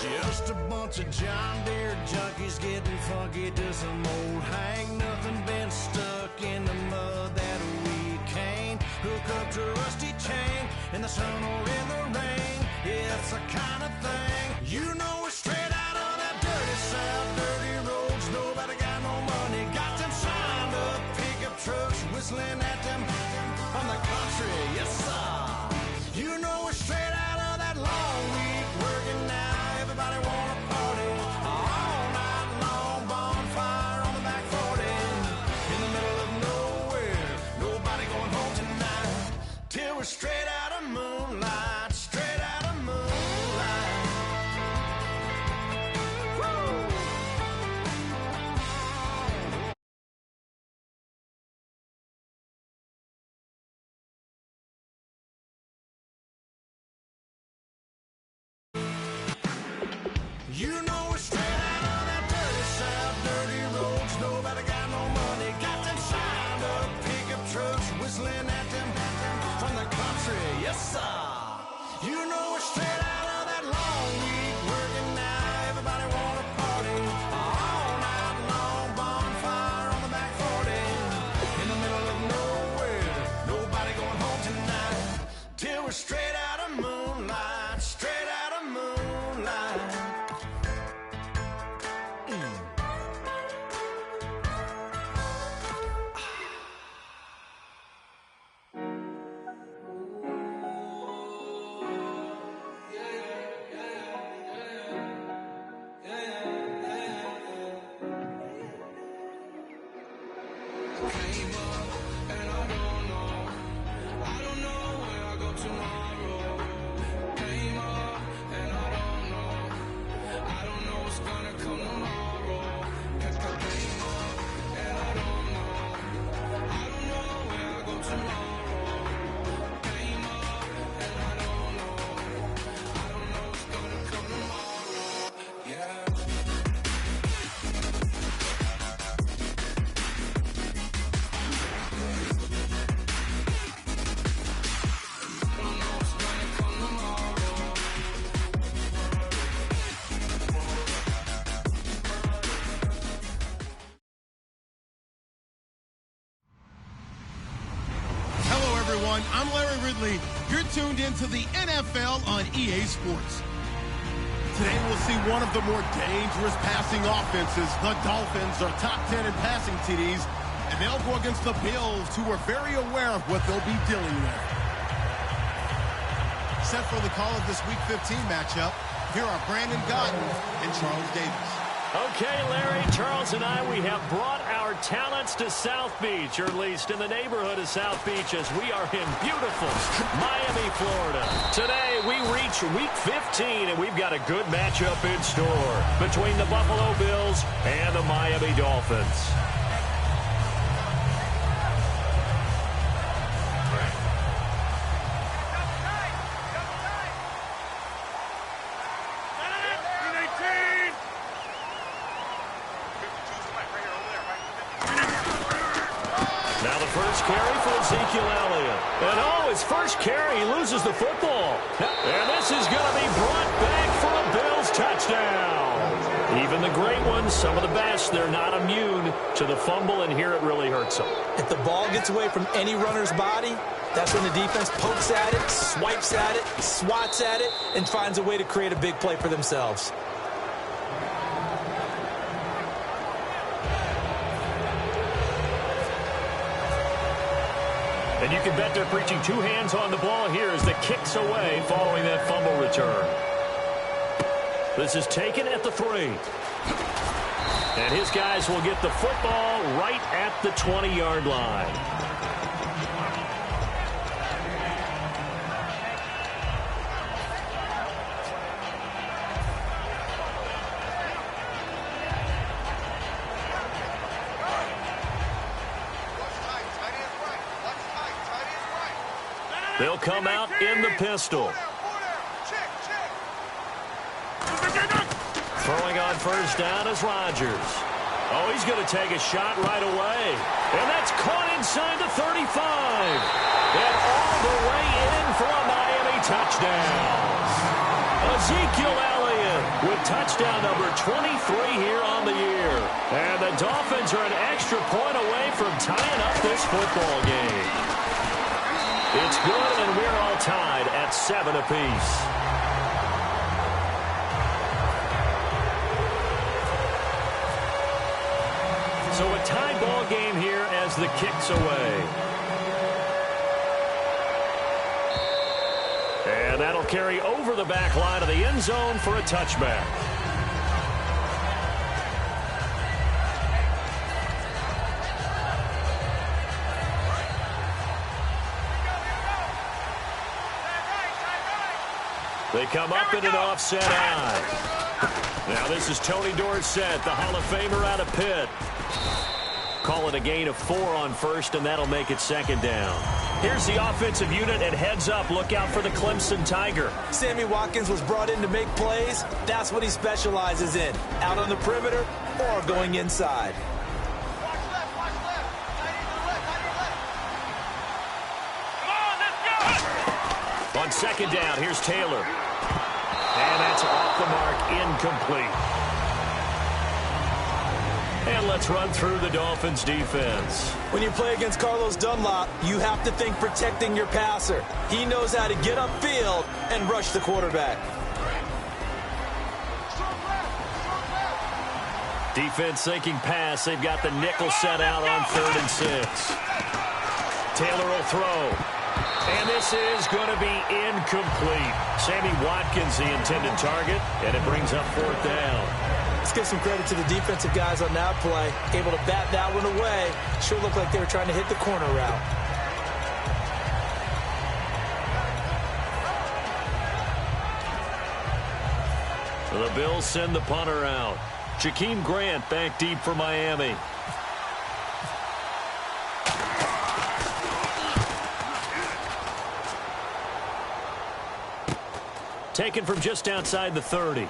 Just a bunch of John Deere junkies getting funky to some old hang. Nothing been stuck in the mud that we can't hook up to a rusty chain in the sun or in the rain. It's the kind of thing, you know, we're straight out of that dirty south, dirty roads. Nobody got no money, got them signed up pickup trucks whistling at them from the country. Yes, sir. You know, we're straight out of that long week working now. Everybody wanna party all night long, bonfire on the back 40 in the middle of nowhere. Nobody going home tonight till we're straight out of moonlight, straight out of moonlight. Woo! You know we're straight out of that dirty south, dirty roads. Nobody got no money, got them signed up pickup trucks whistling at them from the country. Yes, sir. You know we're straight out of that long week working now. Everybody wanna party all night long, bonfire on the back 40 in the middle of nowhere. Nobody going home tonight till we're straight out of moonlight, straight out of moonlight. I'm Larry Ridley. You're tuned into the NFL on EA Sports. Today we'll see one of the more dangerous passing offenses. The Dolphins are top 10 in passing TDs, and they'll go against the Bills, who are very aware of what they'll be dealing with. Set for the call of this Week 15 matchup, here are Brandon Gaudin and Charles Davis. Okay, Larry, Charles and I, we have brought our talents to South Beach, or at least in the neighborhood of South Beach, as we are in beautiful Miami, Florida. Today, we reach Week 15, and we've got a good matchup in store between the Buffalo Bills and the Miami Dolphins. First carry, he loses the football. And this is going to be brought back for a Bills touchdown. Even the great ones, some of the best, they're not immune to the fumble, and here it really hurts them. If the ball gets away from any runner's body, that's when the defense pokes at it, swipes at it, swats at it, and finds a way to create a big play for themselves. And you can bet they're preaching two hands on the ball here as the kick's away following that fumble return. This is taken at the 3. And his guys will get the football right at the 20-yard line. They'll come out in the pistol. Throwing on first down is Rodgers. Oh, he's going to take a shot right away. And that's caught inside the 35. And all the way in for a Miami touchdown. Ezekiel Elliott with touchdown number 23 here on the year. And the Dolphins are an extra point away from tying up this football game. It's good, and we're all tied at 7 apiece. So a tie ball game here as the kick's away. And that'll carry over the back line of the end zone for a touchback. They come up in an offset eye. Now this is Tony Dorsett, the Hall of Famer out of Pitt. Call it a gain of 4 on first, and that'll make it second down. Here's the offensive unit, and heads up, look out for the Clemson Tiger. Sammy Watkins was brought in to make plays. That's what he specializes in, out on the perimeter or going inside. On second down, here's Taylor. And that's off the mark, incomplete. And let's run through the Dolphins' defense. When you play against Carlos Dunlop, you have to think protecting your passer. He knows how to get upfield and rush the quarterback. Defense thinking pass. They've got the nickel set out on 3rd and 6. Taylor will throw. And this is going to be incomplete. Sammy Watkins, the intended target, and it brings up 4th down. Let's give some credit to the defensive guys on that play. Able to bat that one away. Sure looked like they were trying to hit the corner route. So the Bills send the punter out. Jakeem Grant back deep for Miami. Taken from just outside the 30.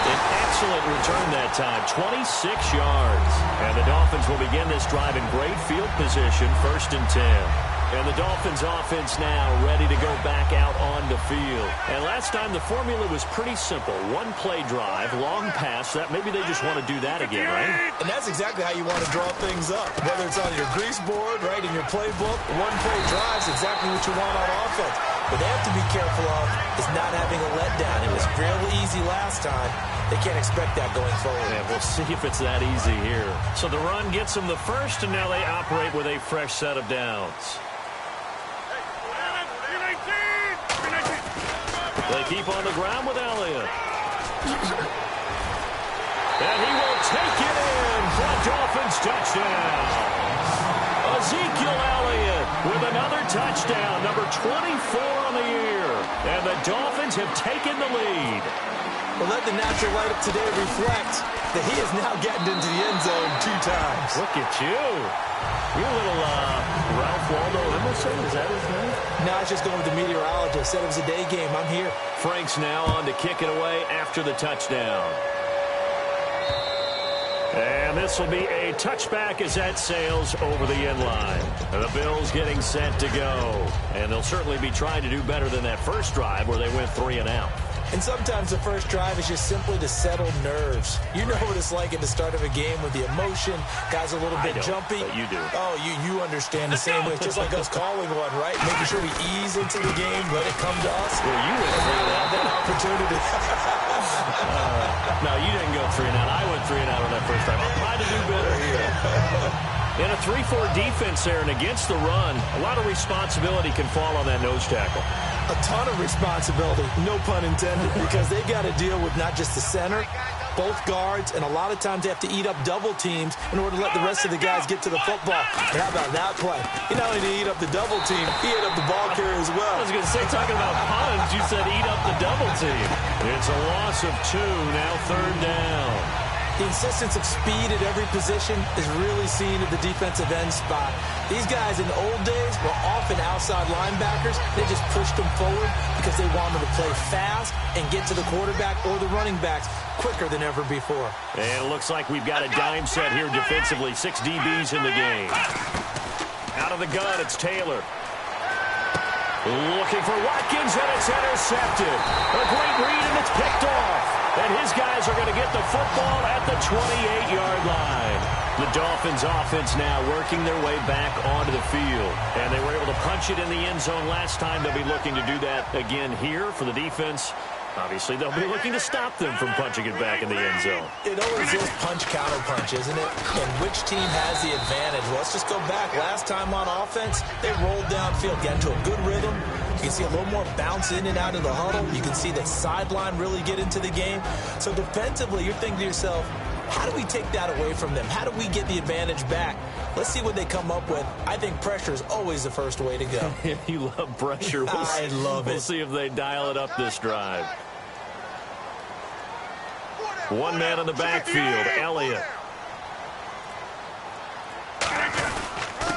Excellent return that time, 26 yards. And the Dolphins will begin this drive in great field position, 1st and 10. And the Dolphins offense now ready to go back out on the field. And last time the formula was pretty simple. 1 play drive, long pass. That maybe they just want to do that again, right? And that's exactly how you want to draw things up. Whether it's on your grease board, right, in your playbook, 1 play drive is exactly what you want on offense. What they have to be careful of is not having a letdown. It was real easy last time. They can't expect that going forward. Yeah, we'll see if it's that easy here. So the run gets them the first, and now they operate with a fresh set of downs. They keep on the ground with Elliott. And he will take it in for a Dolphins touchdown. Ezekiel Elliott with another touchdown, number 24 on the year. And the Dolphins have taken the lead. Well, let the natural light up today reflect that he is now getting into the end zone 2 times. Look at you. You're a little Ralph Waldo Emerson, is that his name? No, I was just going with the meteorologist. Said it was a day game. I'm here. Frank's now on to kick it away after the touchdown. And this will be a touchback as that sails over the end line. And the Bills getting set to go. And they'll certainly be trying to do better than that first drive where they went 3 and out. And sometimes the first drive is just simply to settle nerves. You know what it's like at the start of a game with the emotion. Guys a little bit jumpy. But you do. Oh, you understand the same way. It's just like us calling one, right? Making sure we ease into the game, let it come to us. Well, you went 3 and out. That opportunity. No, you didn't go 3 and out. I went 3 and out on that first time. I'll try to do better here. In a 3-4 defense there and against the run, a lot of responsibility can fall on that nose tackle. A ton of responsibility, no pun intended, because they got to deal with not just the center, both guards, and a lot of times they have to eat up double teams in order to let the rest of the guys get to the football. And how about that play? He not only did he eat up the double team, he ate up the ball carrier as well. I was going to say, talking about puns, you said eat up the double team. It's a loss of 2, now 3rd down. The insistence of speed at every position is really seen at the defensive end spot. These guys in the old days were often outside linebackers. They just pushed them forward because they wanted to play fast and get to the quarterback or the running backs quicker than ever before. And it looks like we've got a dime set here defensively. 6 DBs in the game. Out of the gun, it's Taylor. Looking for Watkins, and it's intercepted. A great read, and it's picked off. And his guys are going to get the football at the 28-yard line. The Dolphins offense now working their way back onto the field. And they were able to punch it in the end zone last time. They'll be looking to do that again here for the defense. Obviously, they'll be looking to stop them from punching it back in the end zone. It always is punch-counter-punch, isn't it? And which team has the advantage? Well, let's just go back. Last time on offense, they rolled downfield, got into a good rhythm. You can see a little more bounce in and out of the huddle. You can see the sideline really get into the game. So defensively, you're thinking to yourself, how do we take that away from them? How do we get the advantage back? Let's see what they come up with. I think pressure is always the first way to go. You love pressure. I love it. We'll see if they dial it up this drive. One man in the backfield, Elliott.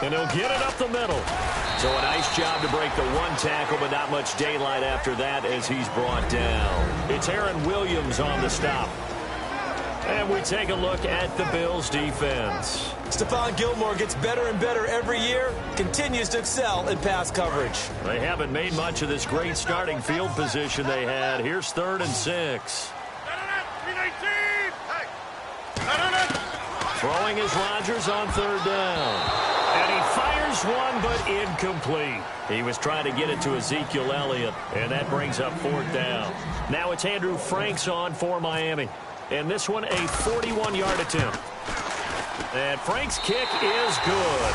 And he'll get it up the middle. So a nice job to break the one tackle, but not much daylight after that as he's brought down. It's Aaron Williams on the stop. And we take a look at the Bills' defense. Stephon Gilmore gets better and better every year, continues to excel in pass coverage. They haven't made much of this great starting field position they had. Here's 3rd and 6. Throwing is Rodgers on 3rd down. And he fires one, but incomplete. He was trying to get it to Ezekiel Elliott, and that brings up 4th down. Now it's Andrew Franks on for Miami. And this one, a 41-yard attempt. And Frank's kick is good.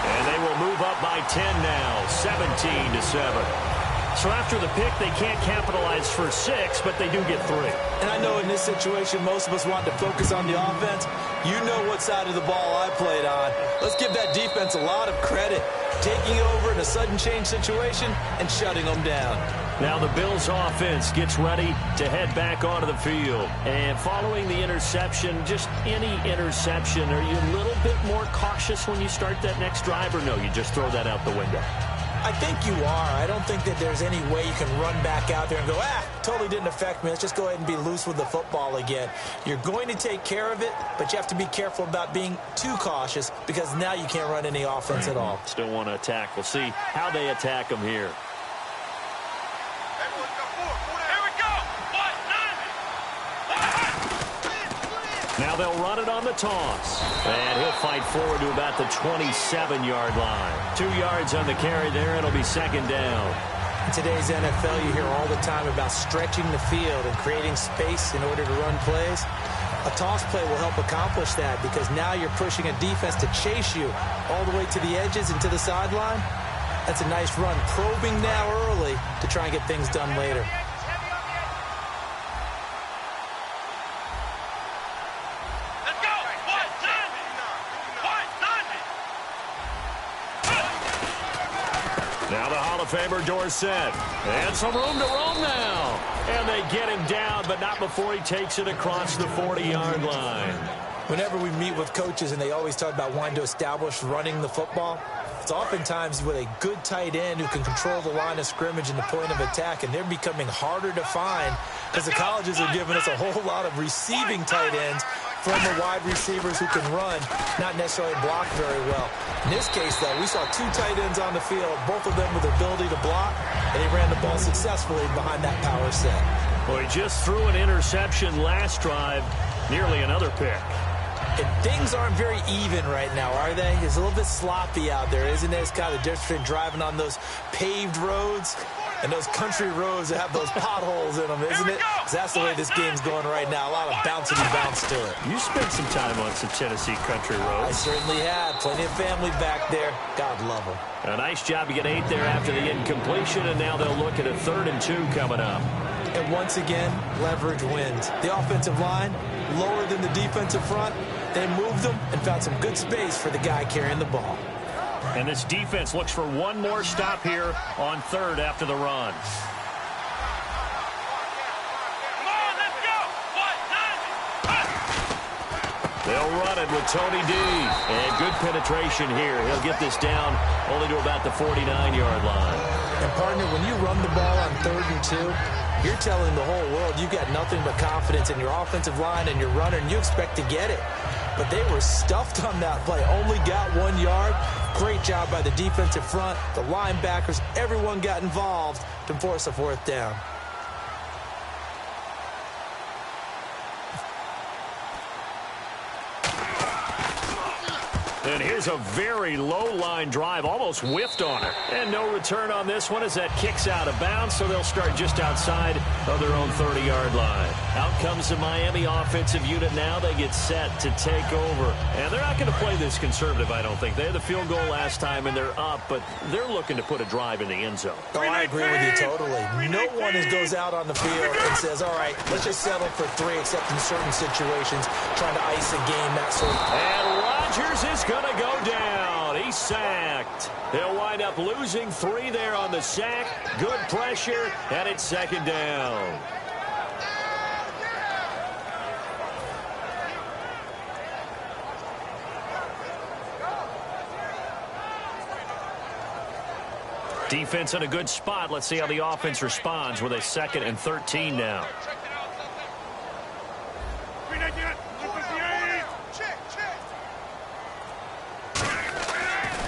And they will move up by 10 now, 17-7. So after the pick, they can't capitalize for 6, but they do get 3. And I know in this situation, most of us want to focus on the offense. You know what side of the ball I played on. Let's give that defense a lot of credit. Taking over in a sudden change situation and shutting them down. Now the Bills offense gets ready to head back onto the field. And following the interception, just any interception, are you a little bit more cautious when you start that next drive, or no, you just throw that out the window? I think you are. I don't think that there's any way you can run back out there and go, totally didn't affect me. Let's just go ahead and be loose with the football again. You're going to take care of it, but you have to be careful about being too cautious because now you can't run any offense at all. Still want to attack. We'll see how they attack them here. Now they'll run it on the toss. And he'll fight forward to about the 27-yard line. 2 yards on the carry there. It'll be 2nd down. In today's NFL, you hear all the time about stretching the field and creating space in order to run plays. A toss play will help accomplish that because now you're pushing a defense to chase you all the way to the edges and to the sideline. That's a nice run. Probing now early to try and get things done later. Now the Hall of Famer Dorsett. And some room to roam now. And they get him down, but not before he takes it across the 40-yard line. Whenever we meet with coaches and they always talk about wanting to establish running the football, it's oftentimes with a good tight end who can control the line of scrimmage and the point of attack, and they're becoming harder to find because the colleges are giving us a whole lot of receiving tight ends from the wide receivers who can run, not necessarily block very well. In this case, though, we saw 2 tight ends on the field, both of them with the ability to block, and he ran the ball successfully behind that power set. Well, he just threw an interception last drive, nearly another pick. And things aren't very even right now, are they? It's a little bit sloppy out there, isn't it? It's kind of the difference between driving on those paved roads and those country roads that have those potholes in them, isn't it? Because that's the way this game's going right now. A lot of bounce and bounce to it. You spent some time on some Tennessee country roads. I certainly had. Plenty of family back there. God love them. A nice job to get 8 there after the incompletion, and now they'll look at a 3rd and 2 coming up. And once again, leverage wins. The offensive line, lower than the defensive front. They moved them and found some good space for the guy carrying the ball. And this defense looks for one more stop here on 3rd after the run. They'll run it with Tony D. And good penetration here. He'll get this down only to about the 49-yard line. And, partner, when you run the ball on 3rd and 2, you're telling the whole world you've got nothing but confidence in your offensive line and your runner, and you expect to get it. But they were stuffed on that play. Only got 1 yard. Great job by the defensive front, the linebackers. Everyone got involved to force a 4th down. And here's a very low-line drive, almost whiffed on it. And no return on this one as that kicks out of bounds, so they'll start just outside of their own 30-yard line. Out comes the Miami offensive unit now. They get set to take over. And they're not going to play this conservative, I don't think. They had the field goal last time, and they're up, but they're looking to put a drive in the end zone. Oh, I agree with you totally. No one goes out on the field and says, all right, let's just settle for 3, except in certain situations, trying to ice a game, that sort of thing. And Rodgers is going to go down. He's sacked. They'll wind up losing 3 there on the sack. Good pressure, and it's 2nd down. Defense in a good spot. Let's see how the offense responds with a 2nd and 13 now.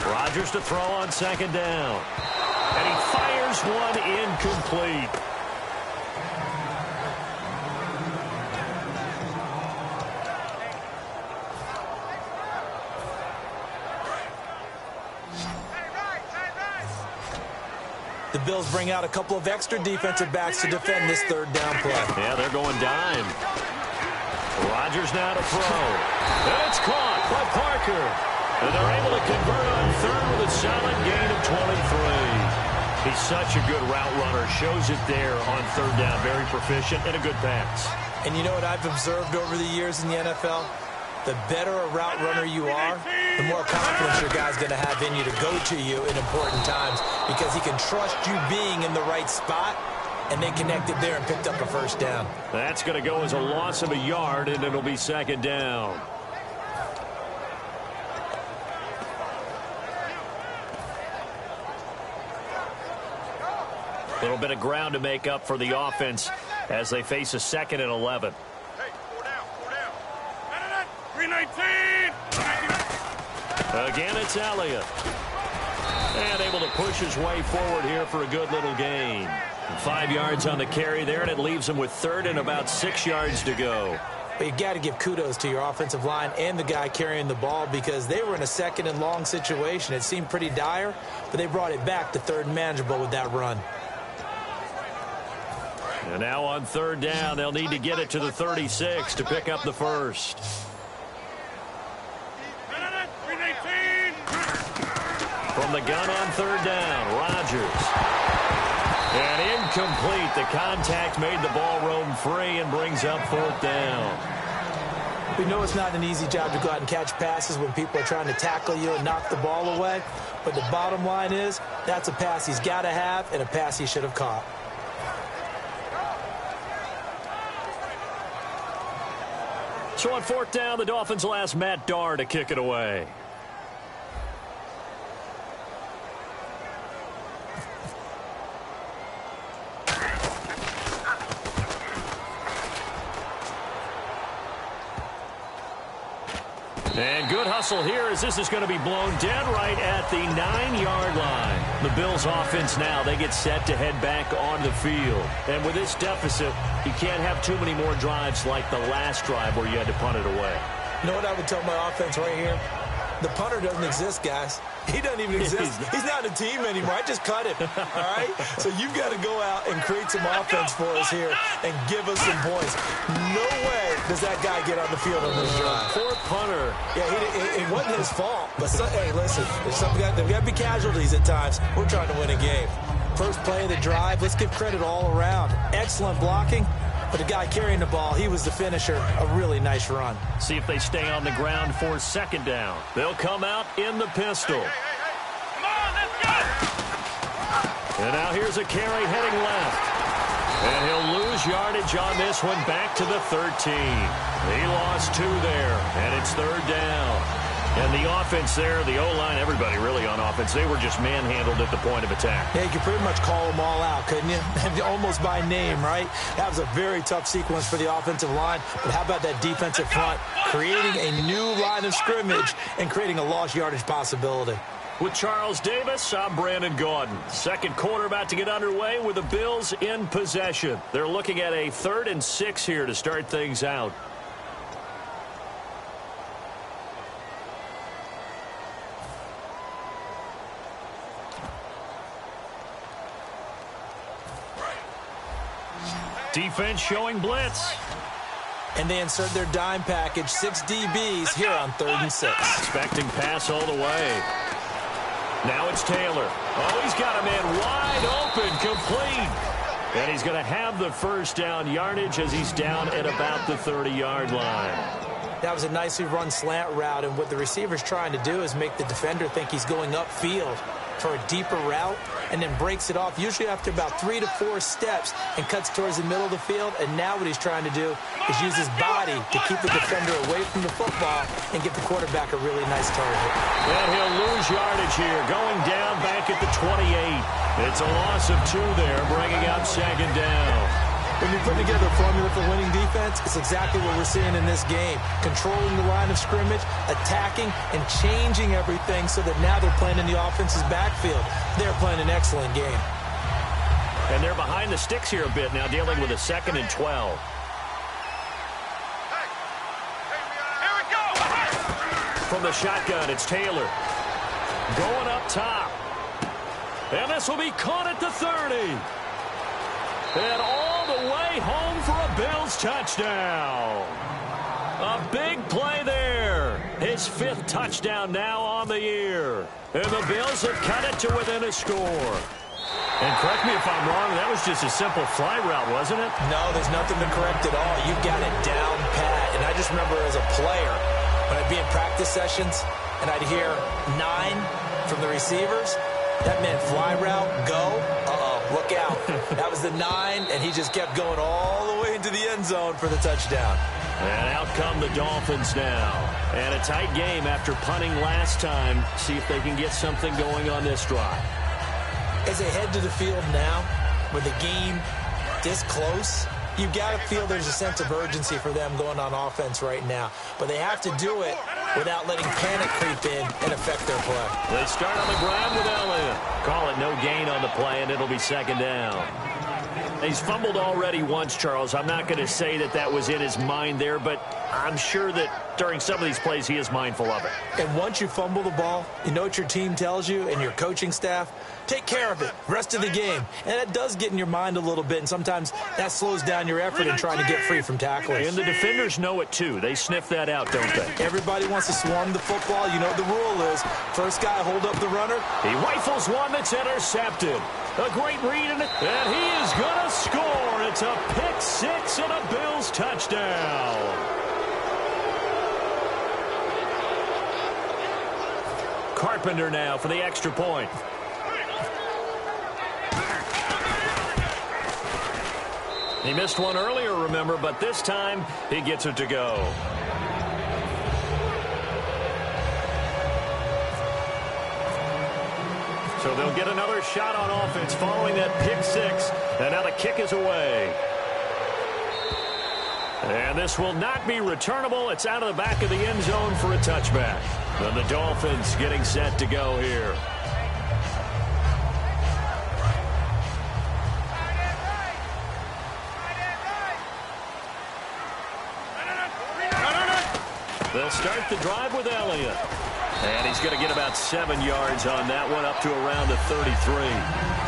Rodgers to throw on 2nd down. And he fires one incomplete. The Bills bring out a couple of extra defensive backs to defend this 3rd down play. Yeah, they're going dime. Rodgers now to throw. And it's caught by Parker. And they're able to convert on 3rd with a solid gain of 23. He's such a good route runner. Shows it there on 3rd down. Very proficient and a good pass. And you know what I've observed over the years in the NFL? The better a route runner you are, the more confidence your guy's going to have in you to go to you in important times because he can trust you being in the right spot, and they connected there and picked up a 1st down. That's going to go as a loss of a yard, and it'll be 2nd down. A little bit of ground to make up for the offense as they face a 2nd and 11. Again, it's Elliott. And able to push his way forward here for a good little gain. 5 yards on the carry there, and it leaves him with 3rd and about 6 yards to go. But you got to give kudos to your offensive line and the guy carrying the ball because they were in a 2nd and long situation. It seemed pretty dire, but they brought it back to 3rd and manageable with that run. And now on 3rd down, they'll need to get it to the 36 to pick up the 1st. From the gun on 3rd down, Rodgers. And incomplete. The contact made the ball roam free and brings up 4th down. We know it's not an easy job to go out and catch passes when people are trying to tackle you and knock the ball away. But the bottom line is that's a pass he's got to have and a pass he should have caught. So on 4th down, the Dolphins will ask Matt Darr to kick it away. And good hustle here as this is going to be blown dead right at the 9-yard line. The Bills offense now, they get set to head back on the field. And with this deficit, you can't have too many more drives like the last drive where you had to punt it away. You know what I would tell my offense right here? The punter doesn't exist, guys. He doesn't even exist. He's not a team anymore. I just cut him. All right? So you've got to go out and create some offense for us here and give us some points. No way does that guy get on the field on this drive. Poor punter. Yeah, it wasn't his fault. But, hey, listen, there's got to be casualties at times. We're trying to win a game. First play of the drive, let's give credit all around. Excellent blocking. But the guy carrying the ball, he was the finisher. A really nice run. See if they stay on the ground for 2nd down. They'll come out in the pistol. Come on, let's go! And now here's a carry heading left. And he'll lose yardage on this one back to the 13. He lost 2 there, and it's 3rd down. And the offense there, the O-line, everybody really on offense, they were just manhandled at the point of attack. Yeah, you could pretty much call them all out, couldn't you? Almost by name, right? That was a very tough sequence for the offensive line. But how about that defensive front creating a new line of scrimmage and creating a lost yardage possibility? With Charles Davis, I'm Brandon Gaudin. Second quarter about to get underway with the Bills in possession. They're looking at a 3rd and 6 here to start things out. Defense showing blitz. And they insert their dime package, 6 DBs here on 3rd and 6. Expecting pass all the way. Now it's Taylor. Oh, he's got a man wide open, complete. And he's going to have the first down yardage as he's down at about the 30-yard line. That was a nicely run slant route, and what the receiver's trying to do is make the defender think he's going upfield for a deeper route, and then breaks it off, usually after about 3 to 4 steps, and cuts towards the middle of the field. And now what he's trying to do is use his body to keep the defender away from the football and give the quarterback a really nice target. And he'll lose yardage here, going down back at the 28. It's a loss of 2 there, bringing up 2nd down. When you put together a formula for winning defense, it's exactly what we're seeing in this game. Controlling the line of scrimmage, attacking, and changing everything so that now they're playing in the offense's backfield. They're playing an excellent game. And they're behind the sticks here a bit now, dealing with a 2nd and 12. Here we go. From the shotgun, it's Taylor. Going up top. And this will be caught at the 30. And all the way home for a Bills touchdown. A big play there. His 5th touchdown now on the year. And the Bills have cut it to within a score. And correct me if I'm wrong, that was just a simple fly route, wasn't it? No, there's nothing to correct at all. You got it down pat. And I just remember as a player, when I'd be in practice sessions and I'd hear 9 from the receivers, that meant fly route, go. Look out. That was the 9, and he just kept going all the way into the end zone for the touchdown. And out come the Dolphins now. And a tight game after punting last time. See if they can get something going on this drive. As they head to the field now, with the game this close, you got to feel there's a sense of urgency for them going on offense right now. But they have to do it without letting panic creep in and affect their play. They start on the ground with Elliott. Call it no gain on the play, and it'll be 2nd down. He's fumbled already once, Charles. I'm not going to say that that was in his mind there, but I'm sure that during some of these plays he is mindful of it. And once you fumble the ball, you know what your team tells you and your coaching staff? Take care of it rest of the game. And that does get in your mind a little bit, and sometimes that slows down your effort in trying to get free from tacklers. And the defenders know it too. They sniff that out, don't they? Everybody wants to swarm the football. You know what the rule is. First guy hold up the runner. He rifles one that's intercepted. A great read, and he is going to score. It's a pick 6 and a Bills touchdown. Carpenter now for the extra point. He missed one earlier, remember, but this time he gets it to go. So they'll get another shot on offense following that pick 6. And now the kick is away. And this will not be returnable. It's out of the back of the end zone for a touchback. And the Dolphins getting set to go here. They'll start the drive with Elliott. And he's going to get about 7 yards on that one, up to around the 33.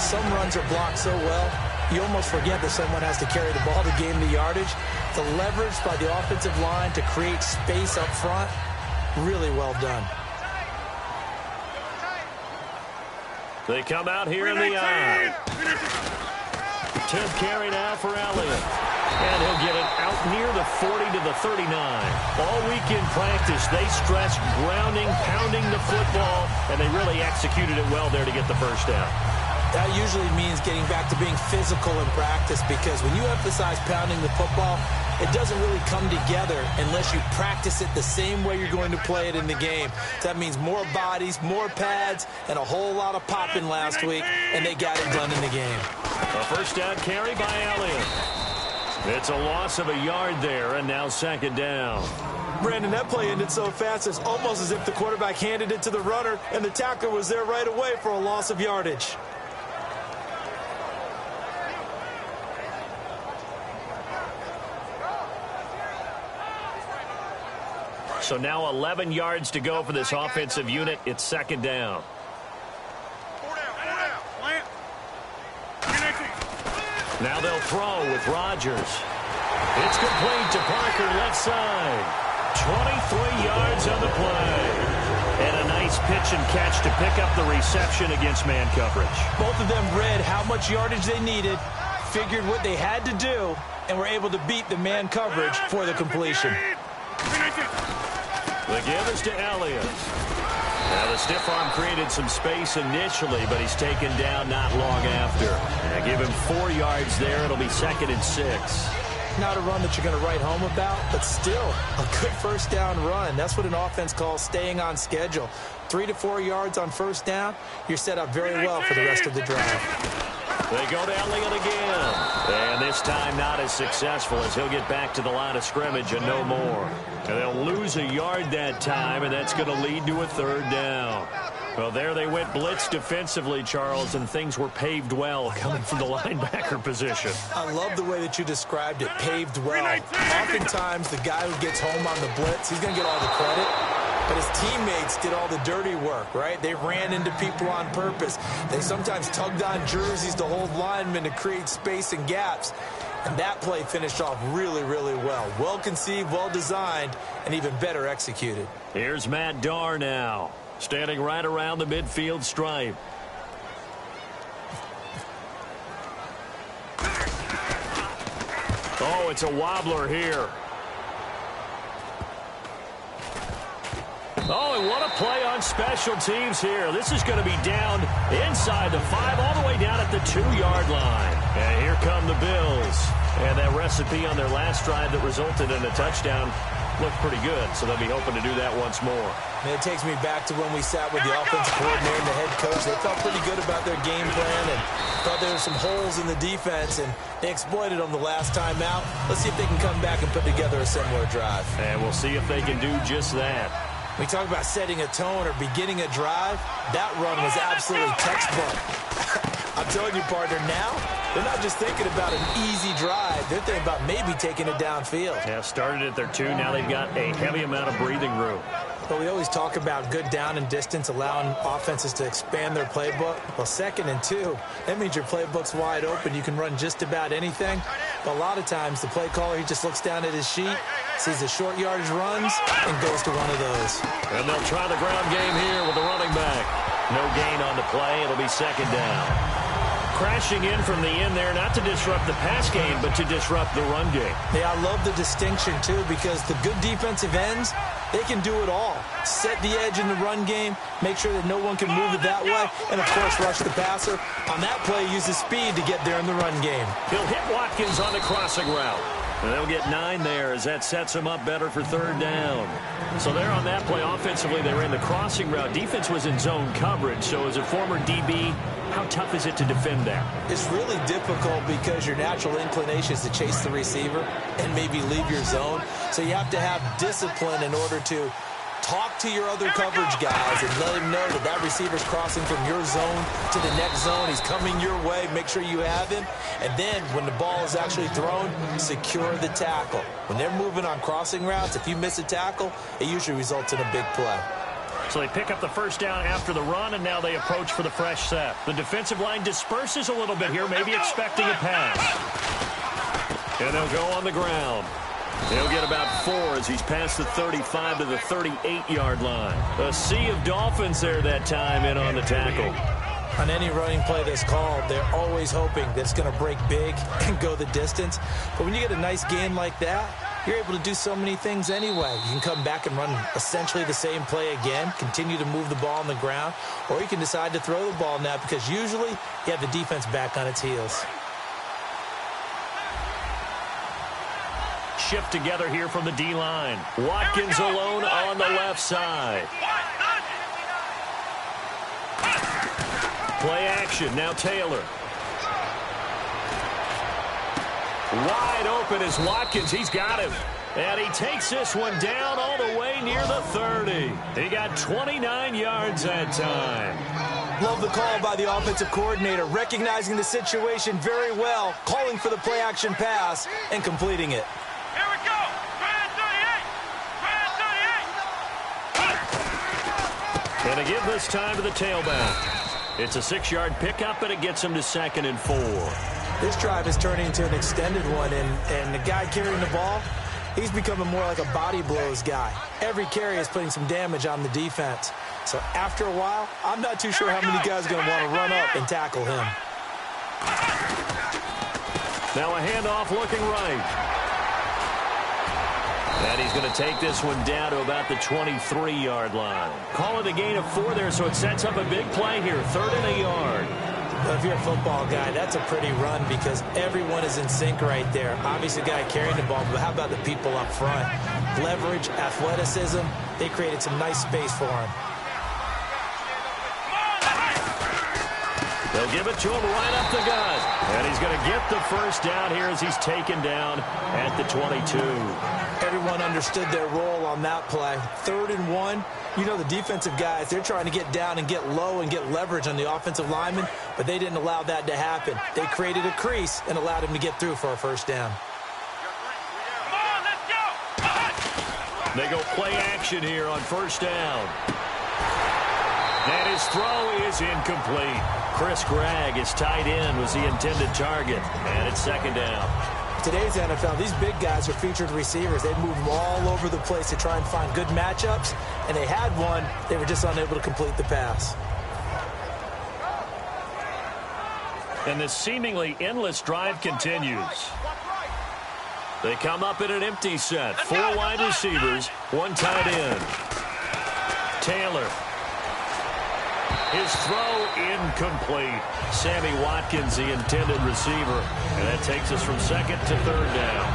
Some runs are blocked so well, you almost forget that someone has to carry the ball to gain the yardage. The leverage by the offensive line to create space up front, really well done. They come out here in the eye. 10th carry now for Elliott. And he'll get it out near the 40 to the 39. All week in practice, they stressed grounding, pounding the football, and they really executed it well there to get the first down. That usually means getting back to being physical in practice, because when you emphasize pounding the football, it doesn't really come together unless you practice it the same way you're going to play it in the game. That means more bodies, more pads, and a whole lot of popping last week, and they got it done in the game. A first down carry by Elliott. It's a loss of a yard there, and now second down. Brandon, that play ended so fast, it's almost as if the quarterback handed it to the runner, and the tackler was there right away for a loss of yardage. So now 11 yards to go for this offensive unit. It's second down. Now they'll throw with Rodgers. It's complete to Parker, left side. 23 yards on the play. And a nice pitch and catch to pick up the reception against man coverage. Both of them read how much yardage they needed, figured what they had to do, and were able to beat the man coverage for the completion. The give is to Elliott. Now the stiff arm created some space initially, but he's taken down not long after. And give him 4 yards there. It'll be 2nd and 6. Not a run that you're going to write home about, but still a good first down run. That's what an offense calls staying on schedule. 3 to 4 yards on first down, you're set up very well for the rest of the drive. They go to Elliott again. And this time not as successful, as he'll get back to the line of scrimmage and no more. And they'll lose a yard that time, and that's going to lead to a 3rd down. Well, there they went blitz defensively, Charles, and things were paved well coming from the linebacker position. I love the way that you described it, paved well. Oftentimes, the guy who gets home on the blitz, he's going to get all the credit. But his teammates did all the dirty work, right? They ran into people on purpose. They sometimes tugged on jerseys to hold linemen to create space and gaps. And that play finished off really, really well. Well conceived, well designed, and even better executed. Here's Matt Darr now, standing right around the midfield stripe. Oh, it's a wobbler here. Oh, and what a play on special teams here. This is going to be down inside the 5, all the way down at the 2-yard line. And here come the Bills. And that recipe on their last drive that resulted in a touchdown looked pretty good, so they'll be hoping to do that once more. And it takes me back to when we sat with the offensive coordinator and the head coach. They felt pretty good about their game plan and thought there were some holes in the defense, and they exploited them the last time out. Let's see if they can come back and put together a similar drive. And we'll see if they can do just that. We talk about setting a tone or beginning a drive. That run was absolutely textbook. I'm telling you, partner, now they're not just thinking about an easy drive. They're thinking about maybe taking it downfield. Yeah, started at their 2. Now they've got a heavy amount of breathing room. But we always talk about good down and distance, allowing offenses to expand their playbook. Well, 2nd and 2, that means your playbook's wide open. You can run just about anything. But a lot of times, the play caller, he just looks down at his sheet, sees the short yardage runs, and goes to one of those. And they'll try the ground game here with the running back. No gain on the play. It'll be 2nd down. Crashing in from the end there, not to disrupt the pass game, but to disrupt the run game. Yeah, I love the distinction, too, because the good defensive ends, they can do it all. Set the edge in the run game, make sure that no one can move it that way, and, of course, rush the passer. On that play, use the speed to get there in the run game. He'll hit Watkins on the crossing route. And they'll get 9 there as that sets them up better for 3rd down. So there on that play, offensively, they ran the crossing route. Defense was in zone coverage, so as a former DB, how tough is it to defend that? It's really difficult because your natural inclination is to chase the receiver and maybe leave your zone. So you have to have discipline in order to talk to your other coverage guys and let him know that that receiver's crossing from your zone to the next zone. He's coming your way. Make sure you have him. And then when the ball is actually thrown, secure the tackle. When they're moving on crossing routes, if you miss a tackle, it usually results in a big play. So they pick up the first down after the run, and now they approach for the fresh set. The defensive line disperses a little bit here, maybe expecting a pass. And they'll go on the ground. He'll get about 4 as he's past the 35 to the 38-yard line. A sea of Dolphins there that time in on the tackle. On any running play that's called, they're always hoping that it's going to break big and go the distance. But when you get a nice gain like that, you're able to do so many things anyway. You can come back and run essentially the same play again, continue to move the ball on the ground, or you can decide to throw the ball now because usually you have the defense back on its heels. Shift together here from the D-line. Watkins alone on the left side. Play action, now Taylor. Wide open is Watkins. He's got him. And he takes this one down all the way near the 30. He got 29 yards that time. Love the call by the offensive coordinator, recognizing the situation very well, calling for the play-action pass, and completing it. Here we go. Phins 38. And to give this time to the tailback. It's a 6-yard pickup, and it gets him to 2nd and 4. This drive is turning into an extended one, and the guy carrying the ball, he's becoming more like a body blows guy. Every carry is putting some damage on the defense. So after a while, I'm not too sure how many guys are going to want to run up and tackle him. Now a handoff looking right. And he's going to take this one down to about the 23-yard line. Call it a gain of 4 there, so it sets up a big play here. 3rd and a yard. Well, if you're a football guy, that's a pretty run because everyone is in sync right there. Obviously, the guy carrying the ball, but how about the people up front? Leverage, athleticism, they created some nice space for him. They'll give it to him right up the gut. And he's going to get the first down here as he's taken down at the 22. Everyone understood their role on that play. 3rd and 1. You know the defensive guys, they're trying to get down and get low and get leverage on the offensive lineman, but they didn't allow that to happen. They created a crease and allowed him to get through for a first down. Come on, let's go. They go play action here on first down. And his throw is incomplete. Chris Gregg, his tight end, was the intended target. And it's 2nd down. Today's NFL, these big guys are featured receivers. They move them all over the place to try and find good matchups. And they had one. They were just unable to complete the pass. And this seemingly endless drive continues. They come up in an empty set. 4 wide receivers, 1 tight end. Taylor. His throw incomplete. Sammy Watkins, the intended receiver. And that takes us from 2nd to 3rd down.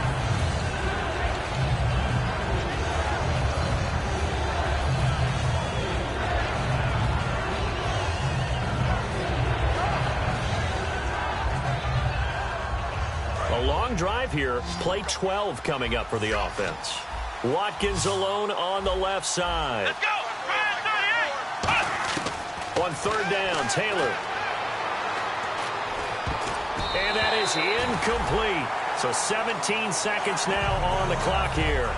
A long drive here. Play 12 coming up for the offense. Watkins alone on the left side. Let's go. Phins 38. On 3rd down, Taylor. And that is incomplete. So 17 seconds now on the clock here.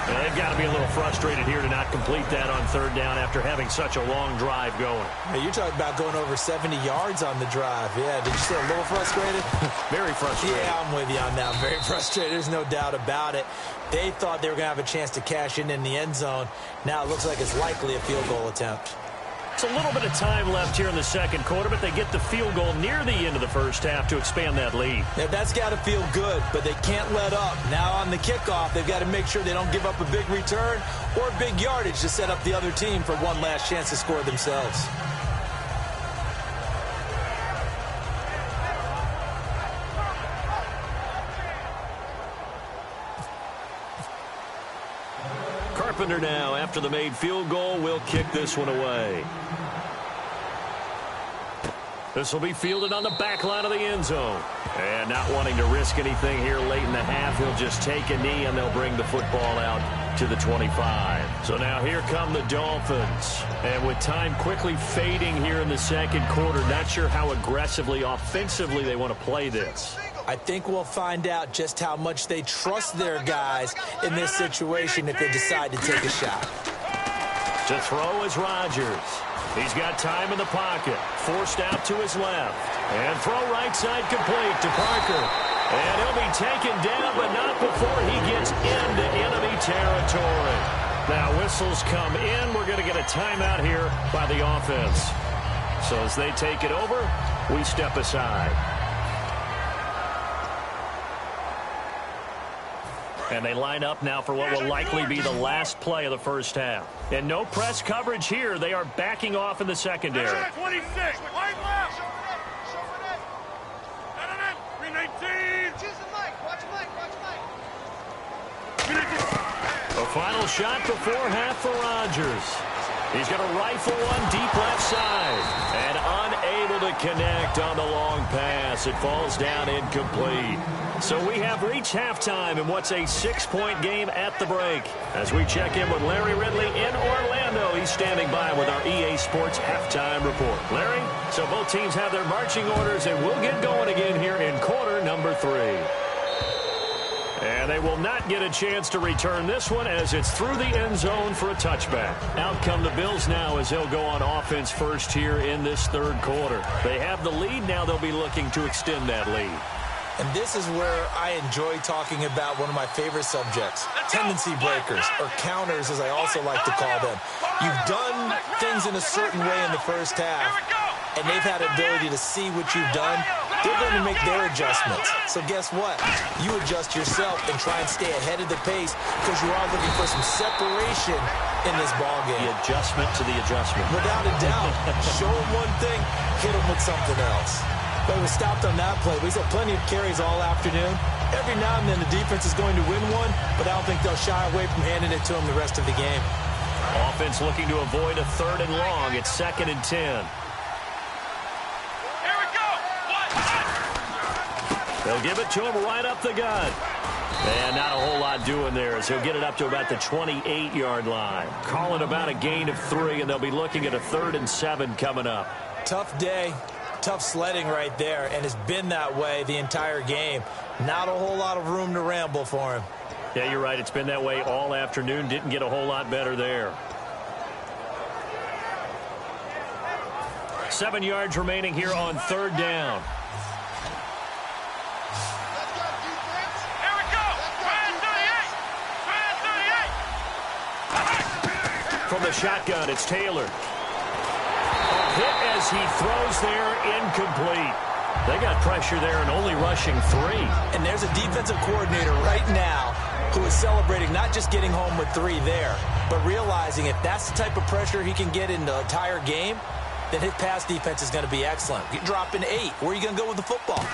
And they've got to be a little frustrated here to not complete that on 3rd down after having such a long drive going. Hey, you're talking about going over 70 yards on the drive. Yeah, did you say a little frustrated? Very frustrated. Yeah, I'm with you on that. Very frustrated. There's no doubt about it. They thought they were going to have a chance to cash in the end zone. Now it looks like it's likely a field goal attempt. It's a little bit of time left here in the 2nd quarter, but they get the field goal near the end of the first half to expand that lead. Now, that's got to feel good, but they can't let up. Now on the kickoff, they've got to make sure they don't give up a big return or big yardage to set up the other team for one last chance to score themselves. Carpenter now, after the made field goal, will kick this one away. This will be fielded on the back line of the end zone. And not wanting to risk anything here late in the half, he'll just take a knee and they'll bring the football out to the 25. So now here come the Dolphins. And with time quickly fading here in the 2nd quarter, not sure how aggressively, offensively they want to play this. I think we'll find out just how much they trust their guys in this situation if they decide to take a shot. To throw is Rodgers. He's got time in the pocket. Forced out to his left. And throw right side complete to Parker. And he'll be taken down, but not before he gets into enemy territory. Now whistles come in. We're going to get a timeout here by the offense. So as they take it over, we step aside. And they line up now for what will likely be the last play of the first half. And no press coverage here. They are backing off in the secondary. 26. Wide left. 319. Choose the mic. Watch Mike. Watch Mike. A final shot before half for Rodgers. He's going to rifle one deep left side. And unable to connect on the long pass. It falls down incomplete. So we have reached halftime in what's a 6-point game at the break. As we check in with Larry Ridley in Orlando, he's standing by with our EA Sports halftime report. Larry, so both teams have their marching orders, and we'll get going again here in quarter number 3. And they will not get a chance to return this one as it's through the end zone for a touchback. Out come the Bills now as they'll go on offense first here in this third quarter. They have the lead. Now they'll be looking to extend that lead. And this is where I enjoy talking about one of my favorite subjects, tendency breakers, or counters as I also like to call them. You've done things in a certain way in the first half, and they've had the ability to see what you've done. They're going to make their adjustments. So guess what? You adjust yourself and try and stay ahead of the pace because you are looking for some separation in this ballgame. The adjustment to the adjustment. Without a doubt. Show them one thing, hit them with something else. But we stopped on that play. We've had plenty of carries all afternoon. Every now and then the defense is going to win one, but I don't think they'll shy away from handing it to them the rest of the game. Offense looking to avoid a 3rd and long. It's 2nd and 10. Here we go. They'll give it to him right up the gut. And not a whole lot doing there as he'll get it up to about the 28-yard line. Calling about a gain of 3, and they'll be looking at a 3rd and 7 coming up. Tough day. Tough sledding right there, and it's been that way the entire game. Not a whole lot of room to ramble for him. Yeah, you're right. It's been that way all afternoon. Didn't get a whole lot better there. 7 yards remaining here on 3rd down. Here we go. 38. From the shotgun, it's Taylor. Hit as he throws there, incomplete. They got pressure there and only rushing 3. And there's a defensive coordinator right now who is celebrating not just getting home with 3 there, but realizing if that's the type of pressure he can get in the entire game, then his pass defense is going to be excellent. You're dropping 8. Where are you going to go with the football?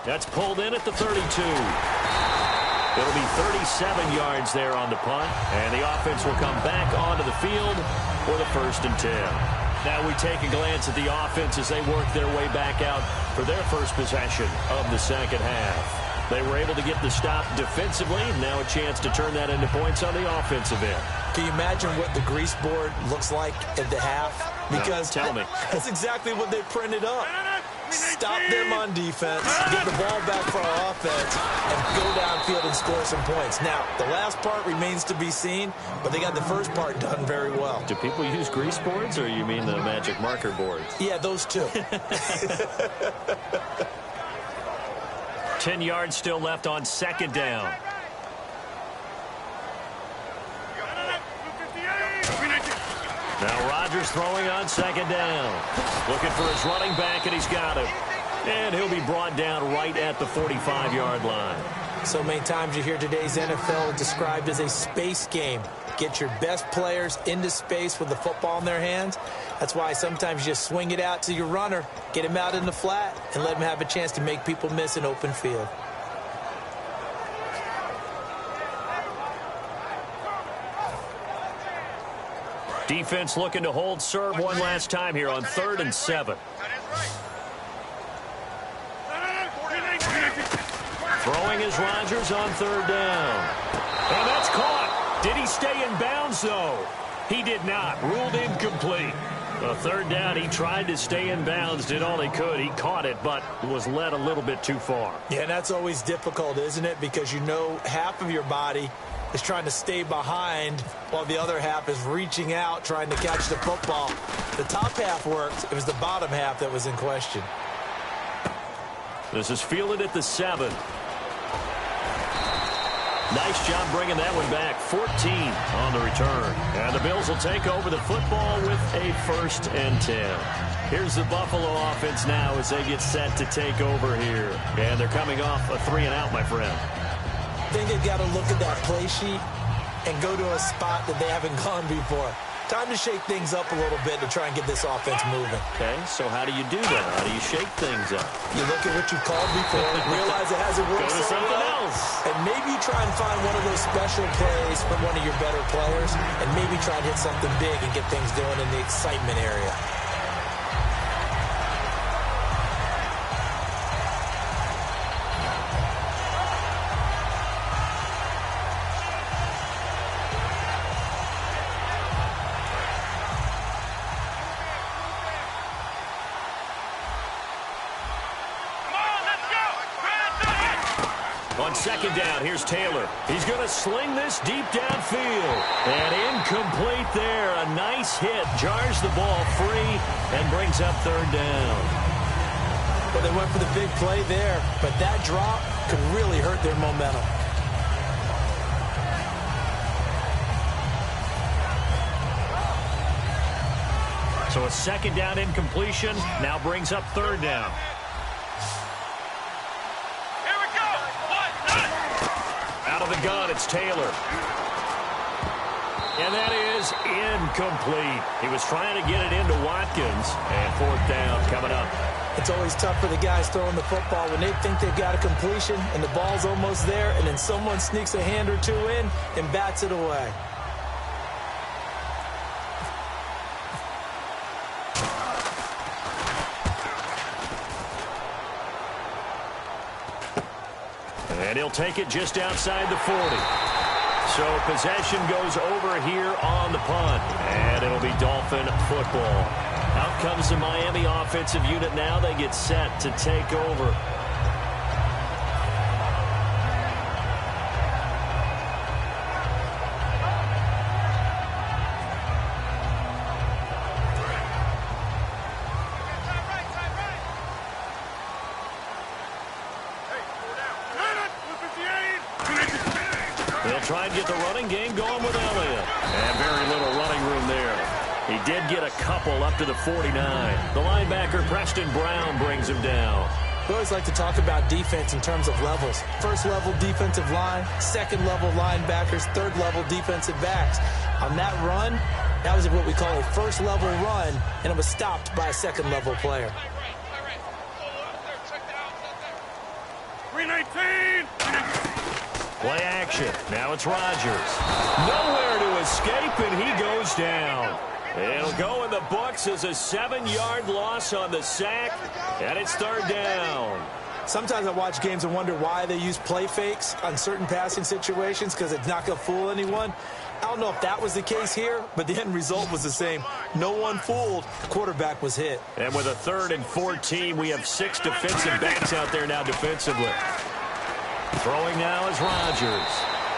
That's pulled in at the 32. It'll be 37 yards there on the punt, and the offense will come back onto the field for the 1st and 10. Now we take a glance at the offense as they work their way back out for their first possession of the second half. They were able to get the stop defensively. Now a chance to turn that into points on the offensive end. Can you imagine what the grease board looks like at the half? Because no, tell me. That's exactly what they printed up. Stop them on defense, get the ball back for our offense, and go downfield and score some points. Now, the last part remains to be seen, but they got the first part done very well. Do people use grease boards, or you mean the magic marker boards? Yeah, those two. 10 yards still left on 2nd down. Now Rodgers throwing on 2nd down. Looking for his running back, and he's got him. And he'll be brought down right at the 45-yard line. So many times you hear today's NFL described as a space game. Get your best players into space with the football in their hands. That's why sometimes you just swing it out to your runner, get him out in the flat, and let him have a chance to make people miss an open field. Defense looking to hold serve one last time here on 3rd and 7. Throwing is Rodgers on 3rd down. And that's caught. Did he stay in bounds, though? He did not. Ruled incomplete. A 3rd down, he tried to stay in bounds, did all he could. He caught it, but was led a little bit too far. Yeah, and that's always difficult, isn't it? Because you know half of your body is trying to stay behind while the other half is reaching out, trying to catch the football. The top half worked. It was the bottom half that was in question. This is fielded at the 7. Nice job bringing that one back. 14 on the return. And the Bills will take over the football with a 1st and 10. Here's the Buffalo offense now as they get set to take over here. And they're coming off a 3-and-out, my friend. I think they've got to look at that play sheet and go to a spot that they haven't gone before. Time to shake things up a little bit to try and get this offense moving. Okay, so how do you do that? How do you shake things up? You look at what you've called before, realize it hasn't worked Go to so something well, else. and maybe try and find one of those special plays from one of your better players, and maybe try and hit something big and get things going in the excitement area. On second down, here's Taylor. He's going to sling this deep downfield. And incomplete there. A nice hit. Jars the ball free and brings up third down. Well, they went for the big play there, but that drop could really hurt their momentum. So a second down incompletion now brings up third down. Out of the gun, it's Taylor. And that is incomplete. He was trying to get it into Watkins. And fourth down coming up. It's always tough for the guys throwing the football when they think they've got a completion and the ball's almost there, and then someone sneaks a hand or two in and bats it away. And he'll take it just outside the 40. So possession goes over here on the punt. And it'll be Dolphin football. Out comes the Miami offensive unit now. They get set to take over. Try and get the running game going with Elliott. And very little running room there. He did get a couple up to the 49. The linebacker, Preston Brown, brings him down. We always like to talk about defense in terms of levels. First level defensive line, second level linebackers, third level defensive backs. On that run, that was what we call a first level run, and it was stopped by a second level player. 319! Play action. Now it's Rodgers. Nowhere to escape, and he goes down. It'll go in the books as a 7-yard loss on the sack, and it's third down. Sometimes I watch games and wonder why they use play fakes on certain passing situations, because it's not going to fool anyone. I don't know if that was the case here, but the end result was the same. No one fooled. The quarterback was hit. And with a 3rd and 14, we have 6 defensive backs out there now defensively. Throwing now is Rodgers.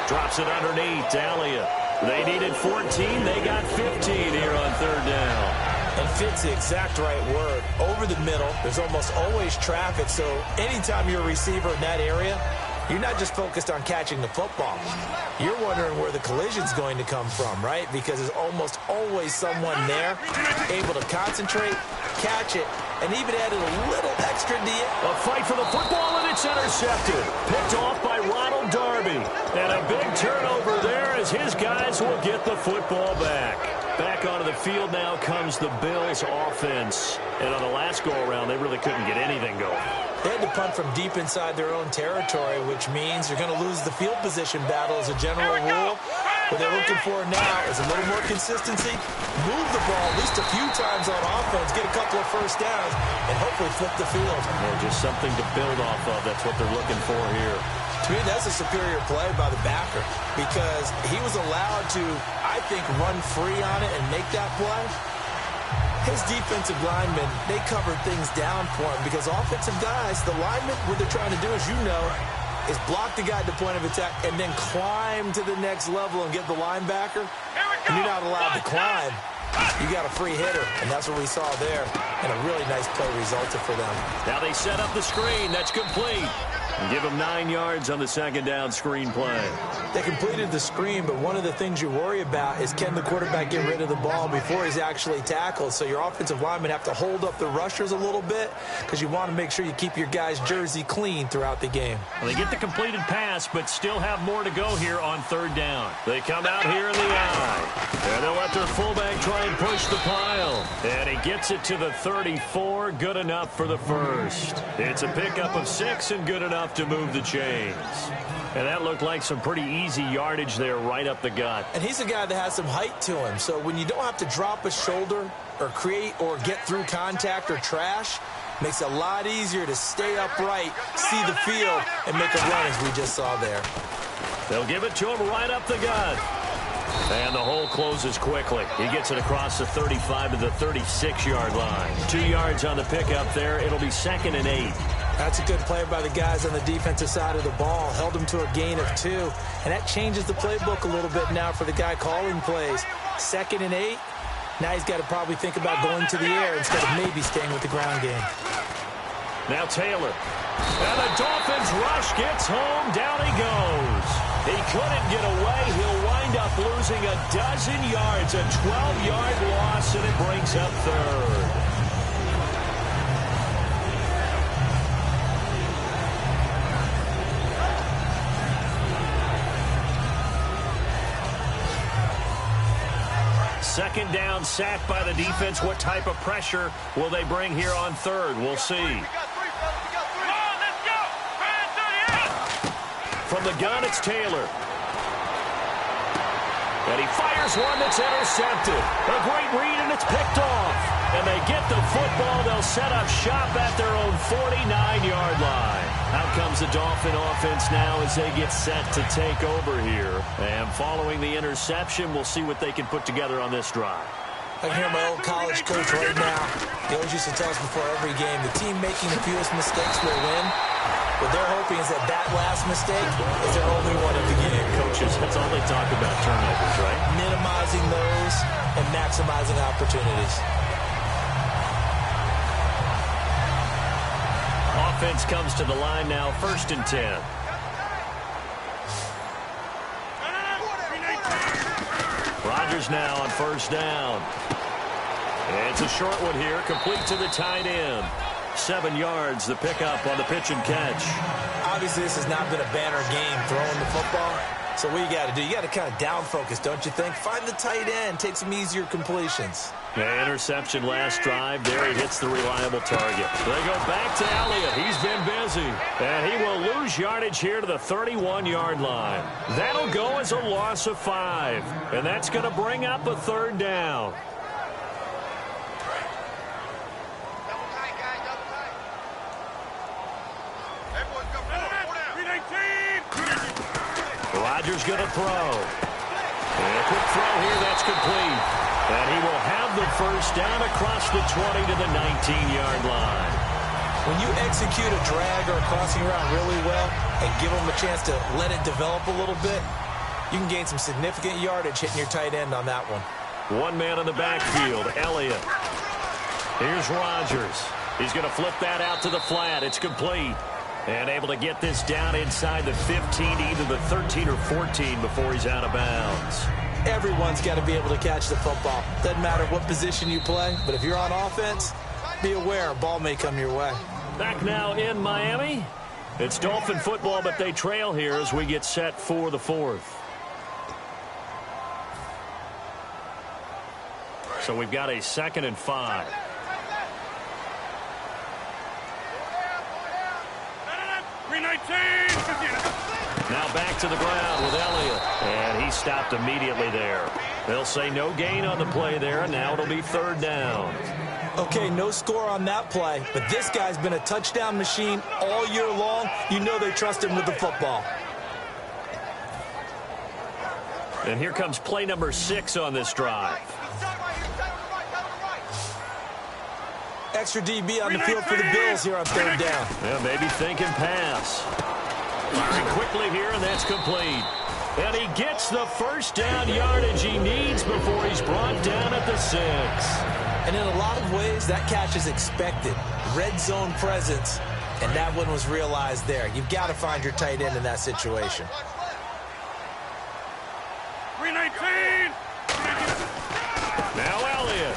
Drops it underneath to Elliott. They needed 14. They got 15 here on third down. And fit's the exact right word. Over the middle, there's almost always traffic, so anytime you're a receiver in that area, you're not just focused on catching the football. You're wondering where the collision's going to come from, right? Because there's almost always someone there able to concentrate, catch it, and even added a little extra D. A fight for the football, and it's intercepted. Picked off by Ronald Darby. And a big turnover there as his guys will get the football back. Back onto the field now comes the Bills offense. And on the last go-around, they really couldn't get anything going. They had to punt from deep inside their own territory, which means you're going to lose the field position battle as a general rule. What they're looking for now is a little more consistency, move the ball at least a few times on offense, get a couple of first downs, and hopefully flip the field. Yeah, just something to build off of. That's what they're looking for here. To me, that's a superior play by the backer because he was allowed to, I think, run free on it and make that play. His defensive linemen, they covered things down for him because offensive guys, the linemen, what they're trying to do, as you know, is block the guy at the point of attack and then climb to the next level and get the linebacker. And you're not allowed to climb. You got a free hitter, and that's what we saw there. And a really nice play resulted for them. Now they set up the screen. That's complete. And give him 9 yards on the second down screen play. They completed the screen, but one of the things you worry about is can the quarterback get rid of the ball before he's actually tackled? So your offensive linemen have to hold up the rushers a little bit because you want to make sure you keep your guy's jersey clean throughout the game. Well, they get the completed pass, but still have more to go here on third down. They come out here in the eye. And they'll let their fullback try and push the pile. And he gets it to the 34. Good enough for the first. It's a pickup of 6 and good enough to move the chains. And that looked like some pretty easy yardage there right up the gut. And he's a guy that has some height to him. So when you don't have to drop a shoulder or create or get through contact or trash, makes it a lot easier to stay upright, see the field, and make a run as we just saw there. They'll give it to him right up the gut. And the hole closes quickly. He gets it across the 35 to the 36-yard line. 2 yards on the pickup there. It'll be 2nd and 8. That's a good play by the guys on the defensive side of the ball. Held him to a gain of 2. And that changes the playbook a little bit now for the guy calling plays. 2nd and 8. Now he's got to probably think about going to the air instead of maybe staying with the ground game. Now Taylor. And the Dolphins rush gets home. Down he goes. He couldn't get away. He'll wind up losing a dozen yards. A 12-yard loss, and it brings up third. Second down, sacked by the defense. What type of pressure will they bring here on third? We'll see. From the gun, it's Taylor. And he fires one that's intercepted. A great read, and it's picked off. And they get the football. They'll set up shop at their own 49-yard line. Out comes the Dolphin offense now as they get set to take over here. And following the interception, we'll see what they can put together on this drive. I can hear my old college coach right now. He always used to tell us before every game, the team making the fewest mistakes will win. What they're hoping is that last mistake is their only one of the game. Coaches, that's all they talk about, turnovers, right? Minimizing those and maximizing opportunities. Offense comes to the line now, 1st and 10. Rodgers now on 1st down. And it's a short one here, complete to the tight end. 7 yards, the pickup on the pitch and catch. Obviously, this has not been a banner game throwing the football. So what you got to do, you got to kind of down focus, don't you think? Find the tight end, take some easier completions. Yeah, interception last drive. There he hits the reliable target. They go back to Elliott. He's been busy. And he will lose yardage here to the 31-yard line. That'll go as a loss of 5. And that's going to bring up a 3rd down. Rodgers going to throw. And a quick throw here, that's complete. And he will have the 1st down across the 20 to the 19-yard line. When you execute a drag or a crossing route really well and give them a chance to let it develop a little bit, you can gain some significant yardage hitting your tight end on that one. One man in the backfield, Elliott. Here's Rodgers. He's going to flip that out to the flat. It's complete. And able to get this down inside the 15 to either the 13 or 14 before he's out of bounds. Everyone's got to be able to catch the football. Doesn't matter what position you play, but if you're on offense, be aware a ball may come your way. Back now in Miami. It's Dolphin football, but they trail here as we get set for the 4th. So we've got a 2nd and 5. Now back to the ground with Elliott. And he stopped immediately there. They'll say no gain on the play there, and now it'll be 3rd down. Okay, no score on that play, but this guy's been a touchdown machine all year long. You know they trust him with the football. And here comes play number 6 on this drive. Extra DB on the field for the Bills here on 3rd down. Yeah, maybe thinking pass. Firing quickly here, and that's complete. And he gets the 1st down yardage he needs before he's brought down at the 6. And in a lot of ways, that catch is expected. Red zone presence. And that one was realized there. You've got to find your tight end in that situation. 319. Now Elliott.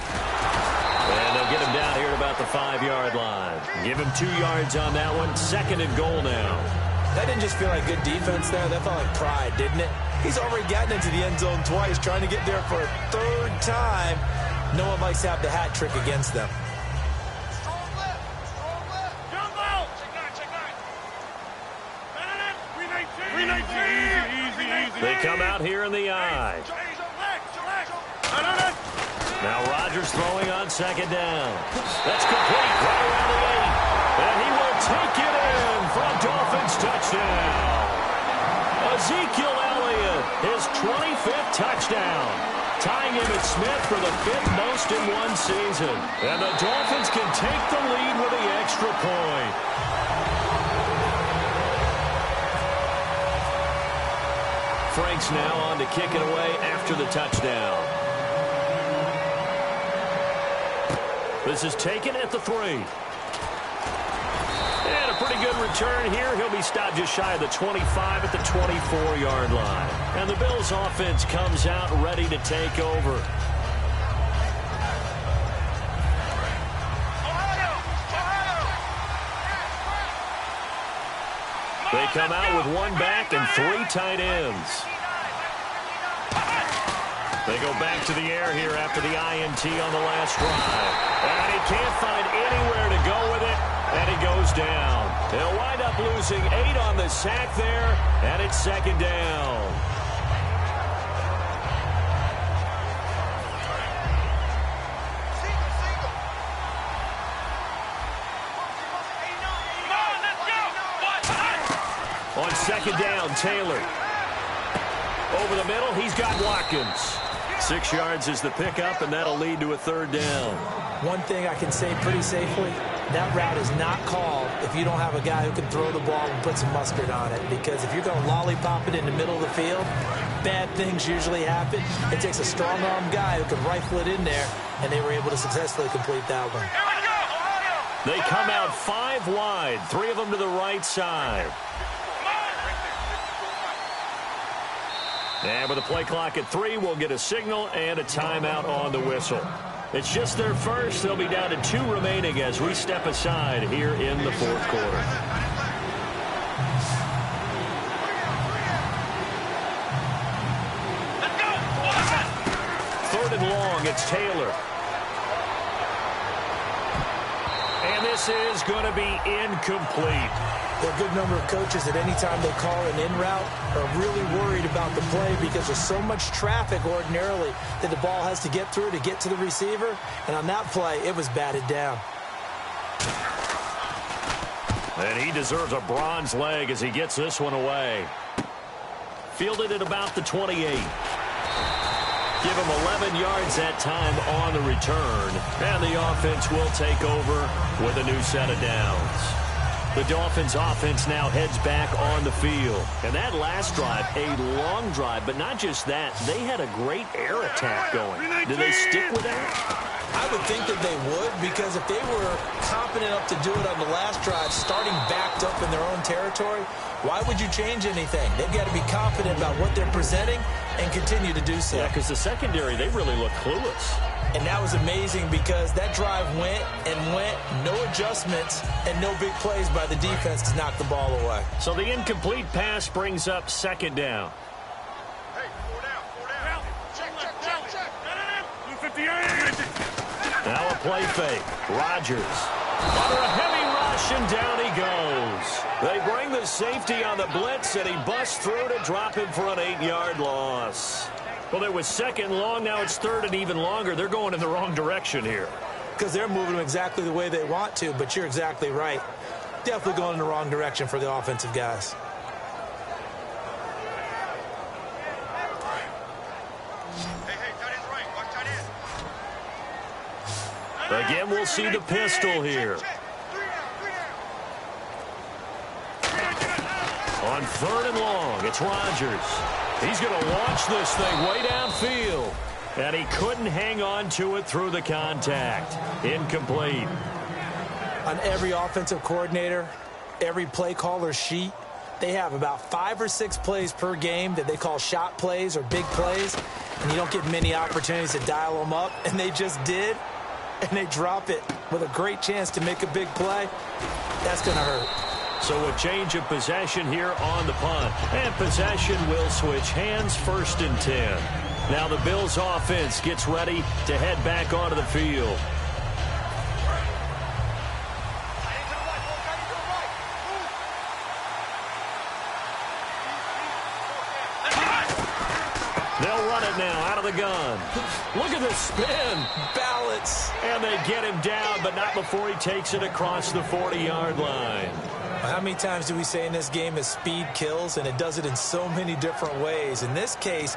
And they'll get him down here at about the 5-yard line. Give him 2 yards on that one. 2nd and goal now. That didn't just feel like good defense there. That felt like pride, didn't it? He's already gotten into the end zone twice, trying to get there for a 3rd time. No one likes to have the hat trick against them. Strong left. Jumbo. Check 9. 319. They come out here in the eye. Now Rodgers throwing on 2nd down. That's complete right around the 8. And he will take it in for a Dolphins touchdown. Ezekiel Elliott, his 25th touchdown. Tying Emmitt Smith for the 5th most in one season. And the Dolphins can take the lead with the extra point. Frank's now on to kick it away after the touchdown. This is taken at the 3. And a pretty good return here. He'll be stopped just shy of the 25 at the 24-yard line. And the Bills offense comes out ready to take over. They come out with 1 back and 3 tight ends. They go back to the air here after the INT on the last drive. And he can't find anywhere to go with it, and he goes down. They'll wind up losing 8 on the sack there, and it's 2nd down. On 2nd down, Taylor. Over the middle, he's got Watkins. 6 yards is the pickup, and that'll lead to a 3rd down. One thing I can say pretty safely, that route is not called if you don't have a guy who can throw the ball and put some mustard on it. Because if you're going to lollipop it in the middle of the field, bad things usually happen. It takes a strong-arm guy who can rifle it in there, and they were able to successfully complete that one. They come out 5 wide, 3 of them to the right side. And with the play clock at 3, we'll get a signal and a timeout on the whistle. It's just their first. They'll be down to 2 remaining as we step aside here in the 4th quarter. Third and long, it's Taylor. And this is going to be incomplete. There are a good number of coaches that any time they call an in route are really worried about the play because there's so much traffic ordinarily that the ball has to get through to get to the receiver. And on that play, it was batted down. And he deserves a bronze leg as he gets this one away. Fielded at about the 28. Give him 11 yards that time on the return. And the offense will take over with a new set of downs. The Dolphins offense now heads back on the field. And that last drive, a long drive, but not just that. They had a great air attack going. Do they stick with that? I would think that they would, because if they were confident enough to do it on the last drive, starting backed up in their own territory, why would you change anything? They've got to be confident about what they're presenting and continue to do so. Yeah, because the secondary, they really look clueless. And that was amazing because that drive went and went, no adjustments, and no big plays by the defense to knock the ball away. So the incomplete pass brings up 2nd down. Hey, 4 down. Check. 258. Now a play fake. Rodgers under a heavy rush, and down he goes. They bring the safety on the blitz, and he busts through to drop him for an 8-yard loss. Well, it was 2nd long. Now it's 3rd and even longer. They're going in the wrong direction here. Because they're moving them exactly the way they want to, but you're exactly right. Definitely going in the wrong direction for the offensive guys. Again, we'll see the pistol here. On 3rd and long, it's Rodgers. He's going to launch this thing way downfield. And he couldn't hang on to it through the contact. Incomplete. On every offensive coordinator, every play caller's sheet, they have about 5 or 6 plays per game that they call shot plays or big plays, and you don't get many opportunities to dial them up, and they just did, and they drop it with a great chance to make a big play. That's going to hurt. So a change of possession here on the punt, and possession will switch hands, 1st and 10. Now the Bills offense gets ready to head back onto the field. They'll run it now out of the gun. Look at the spin. Balance. And they get him down, but not before he takes it across the 40-yard line. How many times do we say in this game that speed kills, and it does it in so many different ways? In this case,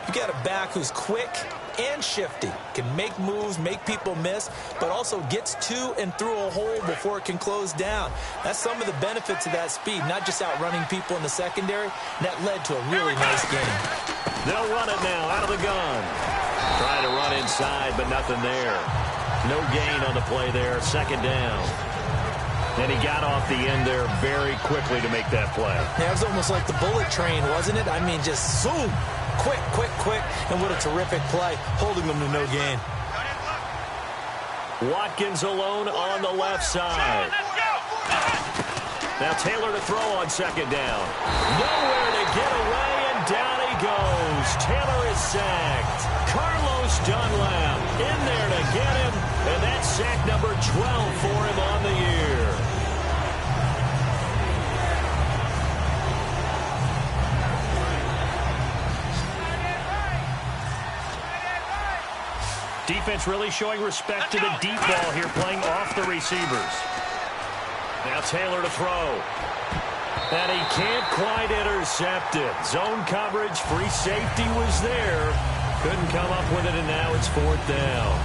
you got a back who's quick and shifty, can make moves, make people miss, but also gets to and through a hole before it can close down. That's some of the benefits of that speed, not just outrunning people in the secondary. That led to a really nice game. They'll run it now out of the gun. Trying to run inside, but nothing there. No gain on the play there. 2nd down. And he got off the end there very quickly to make that play. Yeah, it was almost like the bullet train, wasn't it? I mean, just zoom. Quick, quick, quick. And what a terrific play, holding them to no gain. Watkins alone on the left side. Now Taylor to throw on 2nd down. Nowhere to get away, and down he goes. Taylor is sacked. Carlos Dunlap in there to get him, and that's sack number 12 for him on the year. Defense really showing respect to the deep ball here, playing off the receivers. Now Taylor to throw. And he can't quite intercept it. Zone coverage, free safety was there. Couldn't come up with it, and now it's 4th down.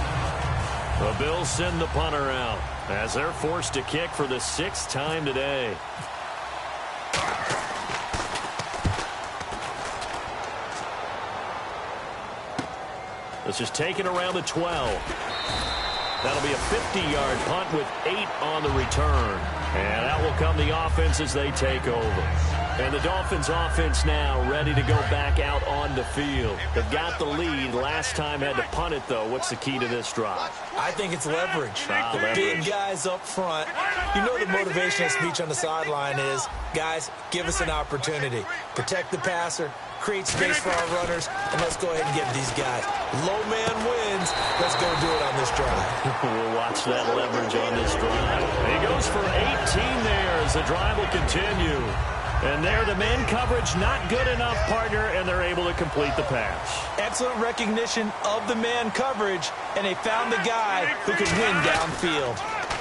The Bills send the punter out as they're forced to kick for the 6th time today. This is taken around the 12. That'll be a 50-yard punt with 8 on the return. And that will come the offense as they take over. And the Dolphins offense now ready to go back out on the field. They've got the lead. Last time had to punt it, though. What's the key to this drive? I think it's leverage. The big guys up front. You know the motivational speech on the sideline is, guys, give us an opportunity. Protect the passer, create space for our runners, and let's go ahead and get these guys. Low man wins. Let's go do it on this drive. We'll watch that leverage on this drive. He goes for 18 there as the drive will continue. And there, the man coverage not good enough, partner, and they're able to complete the pass. Excellent recognition of the man coverage, and they found the guy who can win downfield.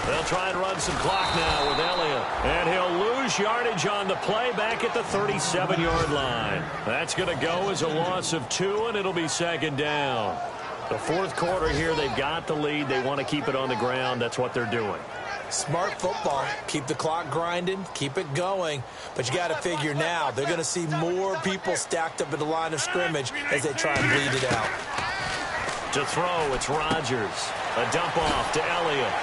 They'll try and run some clock now with Elliott. And he'll lose yardage on the play back at the 37-yard line. That's going to go as a loss of 2, and it'll be 2nd down. The 4th quarter here, they've got the lead. They want to keep it on the ground. That's what they're doing. Smart football. Keep the clock grinding. Keep it going. But you got to figure now, they're going to see more people stacked up at the line of scrimmage as they try and bleed it out. To throw, it's Rodgers. A dump off to Elliott.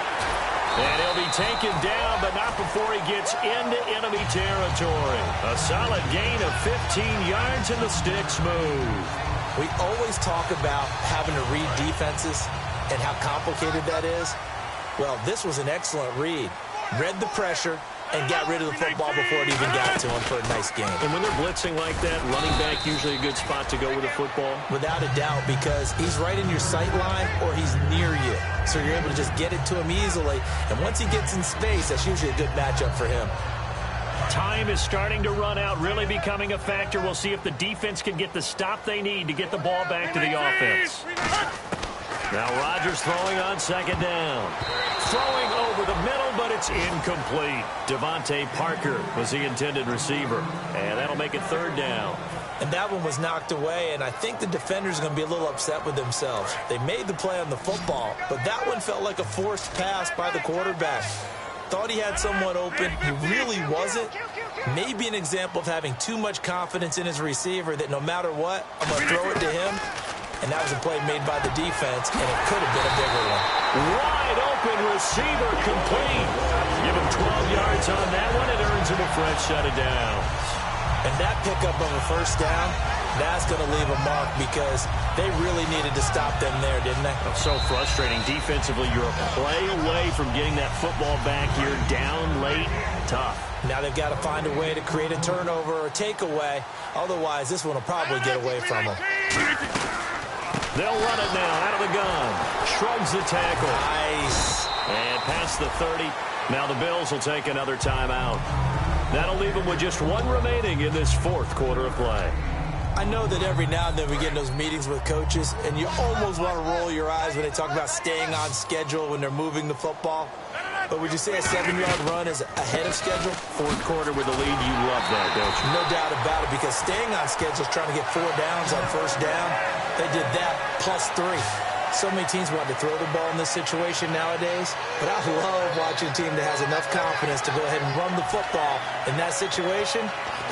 And he'll be taken down, but not before he gets into enemy territory. A solid gain of 15 yards, and the sticks move. We always talk about having to read defenses and how complicated that is. Well, this was an excellent read. Read the pressure and got rid of the football before it even got to him for a nice game. And when they're blitzing like that, running back usually a good spot to go with the football? Without a doubt, because he's right in your sight line or he's near you. So you're able to just get it to him easily. And once he gets in space, that's usually a good matchup for him. Time is starting to run out, really becoming a factor. We'll see if the defense can get the stop they need to get the ball back to the offense. Now Rodgers throwing on 2nd down. Throwing over the middle, but it's incomplete. Devontae Parker was the intended receiver. And that'll make it 3rd down. And that one was knocked away, and I think the defenders are going to be a little upset with themselves. They made the play on the football, but that one felt like a forced pass by the quarterback. Thought he had someone open. He really wasn't. Maybe an example of having too much confidence in his receiver that no matter what, I'm going to throw it to him. And that was a play made by the defense, and it could have been a bigger one. Wide open. open receiver complete. Give him 12 yards on that one. It earns him a fresh set of downs. And that pickup of a first down, that's going to leave a mark because they really needed to stop them there, didn't they? So frustrating. Defensively, you're a play away from getting that football back here down late. Tough. Now they've got to find a way to create a turnover or a takeaway. Otherwise, this one will probably get away from them. They'll run it now out of the gun. Shrugs the tackle. Nice. And past the 30. Now the Bills will take another timeout. That'll leave them with just one remaining in this fourth quarter of play. I know that every now and then we get in those meetings with coaches, and you almost want to roll your eyes when they talk about staying on schedule when they're moving the football. But would you say a 7-yard run is ahead of schedule? Fourth quarter with the lead, you love that, don't you? No doubt about it, because staying on schedule is trying to get 4 downs on first down. They did that plus 3. So many teams want to throw the ball in this situation nowadays, but I love watching a team that has enough confidence to go ahead and run the football in that situation.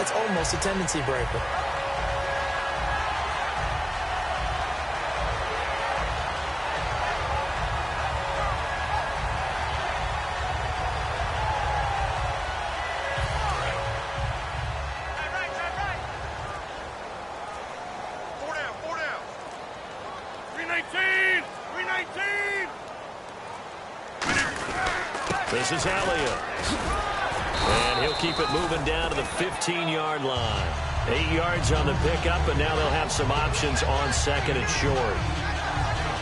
That's almost a tendency breaker. This is Elliott. And he'll keep it moving down to the 15-yard line. 8 yards on the pickup, and now they'll have some options on second and short.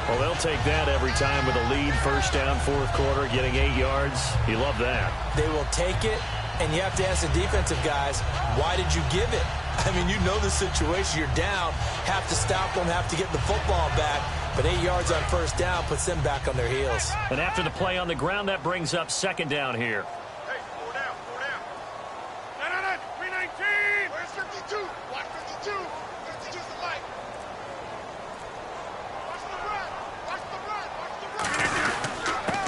Well, they'll take that every time with a lead. First down, fourth quarter, getting 8 yards. You love that. They will take it, and you have to ask the defensive guys, why did you give it? I mean, you know the situation. You're down, have to stop them, have to get the football back. But 8 yards on first down puts them back on their heels. And after the play on the ground, that brings up second down here. Hey, 4 down, 4 down. No, 319. Where's 52? Watch 52. 52's the light. Watch the run. Watch the run. Watch the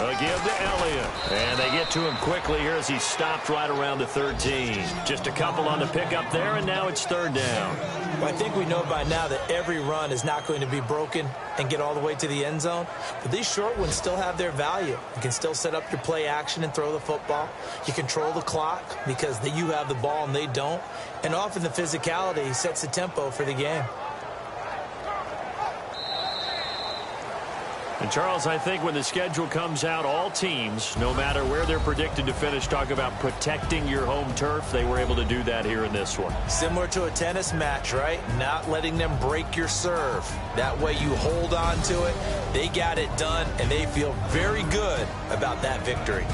run. A give to Elliott. And they get to him quickly here as he stopped right around the 13. Just a couple on the pickup there, and now it's third down. Well, I think we know by now that every run is not going to be broken and get all the way to the end zone. But these short ones still have their value. You can still set up your play action and throw the football. You control the clock because you have the ball and they don't. And often the physicality sets the tempo for the game. And, Charles, I think when the schedule comes out, all teams, no matter where they're predicted to finish, talk about protecting your home turf. They were able to do that here in this one. Similar to a tennis match, right? Not letting them break your serve. That way you hold on to it. They got it done, and they feel very good about that victory.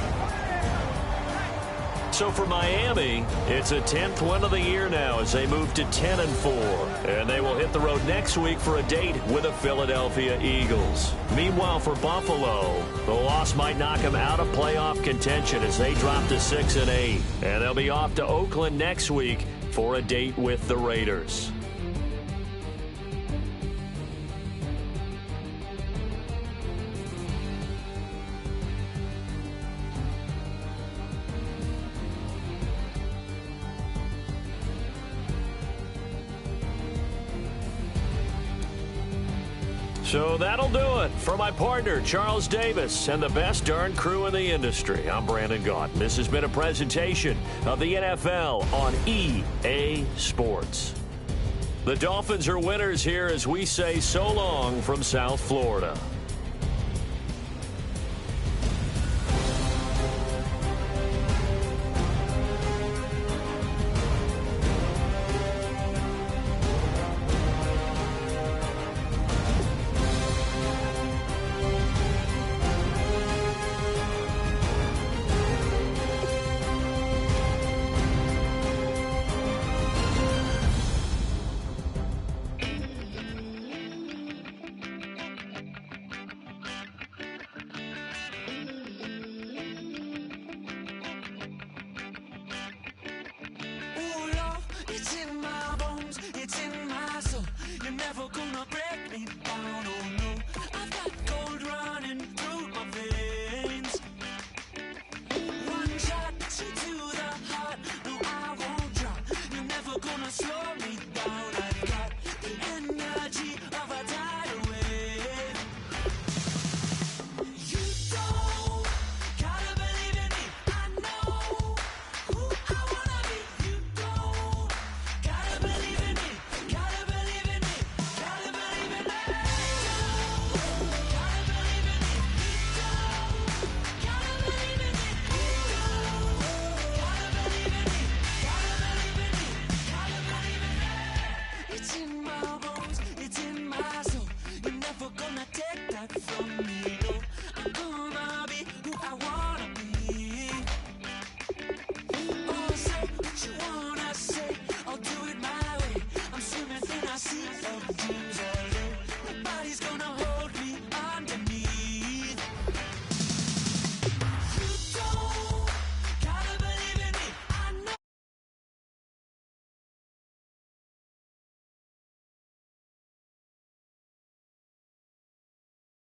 So for Miami, it's a 10th win of the year now as they move to 10-4. And they will hit the road next week for a date with the Philadelphia Eagles. Meanwhile, for Buffalo, the loss might knock them out of playoff contention as they drop to 6-8. And they'll be off to Oakland next week for a date with the Raiders. So that'll do it for my partner, Charles Davis, and the best darn crew in the industry. I'm Brandon Gaunt. This has been a presentation of the NFL on EA Sports. The Dolphins are winners here as we say so long from South Florida.